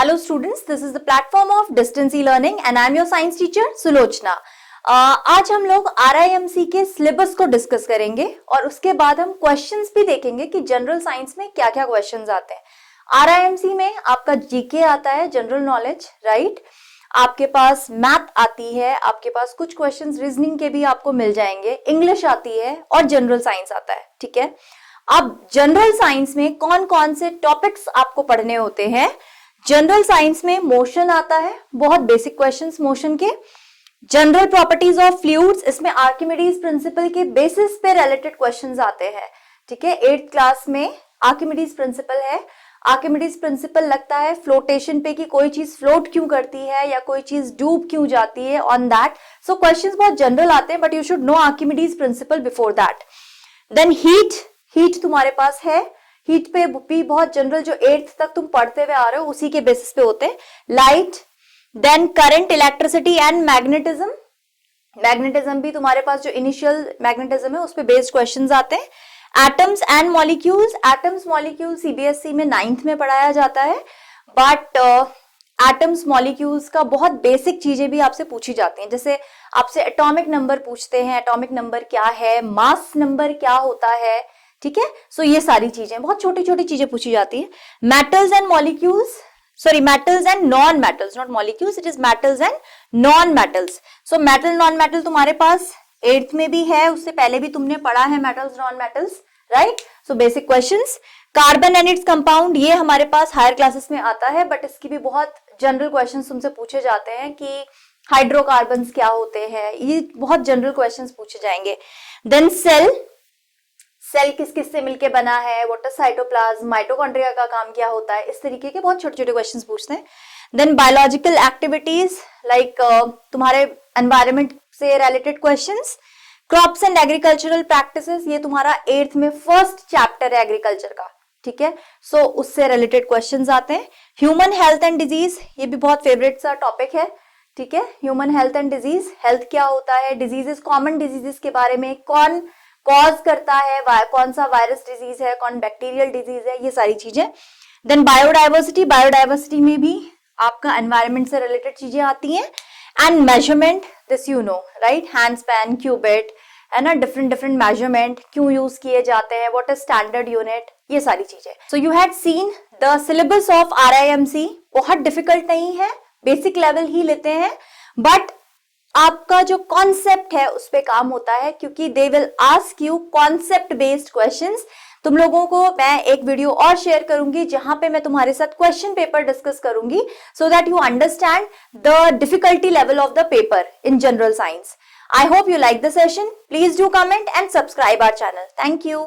Hello students, this is the platform of distance e-learning and I am your science teacher Sulochana. आज हम लोग RIMC के syllabus को discuss करेंगे और उसके बाद हम क्वेश्चंस भी देखेंगे कि जनरल साइंस में क्या क्या क्वेश्चंस आते हैं। RIMC में आपका जीके आता है, जनरल नॉलेज, राइट। आपके पास मैथ आती है, आपके पास कुछ क्वेश्चंस रीजनिंग के भी आपको मिल जाएंगे, इंग्लिश आती है और जनरल साइंस आता है, ठीक है। अब जनरल साइंस में कौन कौन से टॉपिक्स आपको पढ़ने होते हैं। जनरल साइंस में मोशन आता है, बहुत बेसिक क्वेश्चंस मोशन के। जनरल प्रॉपर्टीज ऑफ फ्लूइड्स, इसमें आर्किमिडीज प्रिंसिपल के बेसिस पे रिलेटेड क्वेश्चंस आते हैं, ठीक है। 8th क्लास में आर्किमिडीज प्रिंसिपल है। आर्किमिडीज प्रिंसिपल लगता है फ्लोटेशन पे कि कोई चीज फ्लोट क्यों करती है या कोई चीज डूब क्यों जाती है, ऑन दैट। सो क्वेश्चंस बहुत जनरल आते हैं, but you should know Archimedes principle before that. Then heat तुम्हारे पास है। हीट पे भी बहुत जनरल, जो 8th तक तुम पढ़ते हुए आ रहे हो उसी के बेसिस पे होते हैं। Light, then current, electricity and magnetism. Magnetism भी तुम्हारे पास जो इनिशियल मैग्नेटिज्म है उस पे बेस्ड क्वेश्चंस आते हैं। Atoms and molecules, atoms molecule CBSE में 9th में पढ़ाया जाता है, बट एटम्स मॉलिक्यूल्स का बहुत बेसिक चीजें भी आपसे पूछी जाती हैं। जैसे आपसे एटॉमिक नंबर पूछते हैं, एटॉमिक नंबर क्या है, मास नंबर क्या होता है, ठीक है। सो ये सारी चीजें, बहुत छोटी छोटी चीजें पूछी जाती है। Metals and molecules, sorry metals and non metals, not molecules, it is metals and non metals. So metal non metal तुम्हारे पास 8th में भी है, उससे पहले भी तुमने पढ़ा है metals non metals, right. So basic questions. Carbon and its compound, ये हमारे पास हायर क्लासेस में आता है, बट इसकी भी बहुत जनरल क्वेश्चंस तुमसे पूछे जाते हैं कि हाइड्रोकार्बन्स क्या होते हैं, ये बहुत जनरल क्वेश्चंस पूछे जाएंगे। देन सेल किस किस से मिलके बना है, व्हाट इज साइटोप्लाज्म, माइटोकॉन्ड्रिया का काम क्या होता है, इस तरीके के बहुत छोटे छोटे क्वेश्चंस पूछते हैं। देन बायोलॉजिकल एक्टिविटीज, लाइक तुम्हारे एनवायरनमेंट से related questions. Crops and agricultural practices, ये तुम्हारा 8th में फर्स्ट चैप्टर है एग्रीकल्चर का, ठीक है। सो उससे रिलेटेड क्वेश्चंस आते हैं। ह्यूमन हेल्थ एंड डिजीज, ये भी बहुत फेवरेट सा टॉपिक है, ठीक है। Human health and disease, health क्या होता है, डिजीजेस, कॉमन डिजीजेस के बारे में, कौन कॉज करता है, कौन सा वायरस डिजीज है, कौन बैक्टीरियल डिजीज है, ये सारी चीजें। देन बायोडाइवर्सिटी, बायोडाइवर्सिटी में भी आपका एनवायरनमेंट से रिलेटेड चीजें आती हैं। And measurement, this you know, right, hand span, cubit, है ना, डिफरेंट मेजरमेंट क्यों यूज किए जाते हैं, व्हाट इज स्टैंडर्ड यूनिट, ये सारी चीजें। So you had seen the syllabus of RIMC। बहुत डिफिकल्ट नहीं है, बेसिक लेवल ही लेते हैं, बट आपका जो कॉन्सेप्ट है उस पे काम होता है, क्योंकि they will ask you concept based questions. तुम लोगों को मैं एक वीडियो और शेयर करूंगी जहां पे मैं तुम्हारे साथ क्वेश्चन पेपर डिस्कस करूंगी, so that you understand the difficulty level of the paper in general science. I hope you like the session. Please do comment and subscribe our channel. Thank you.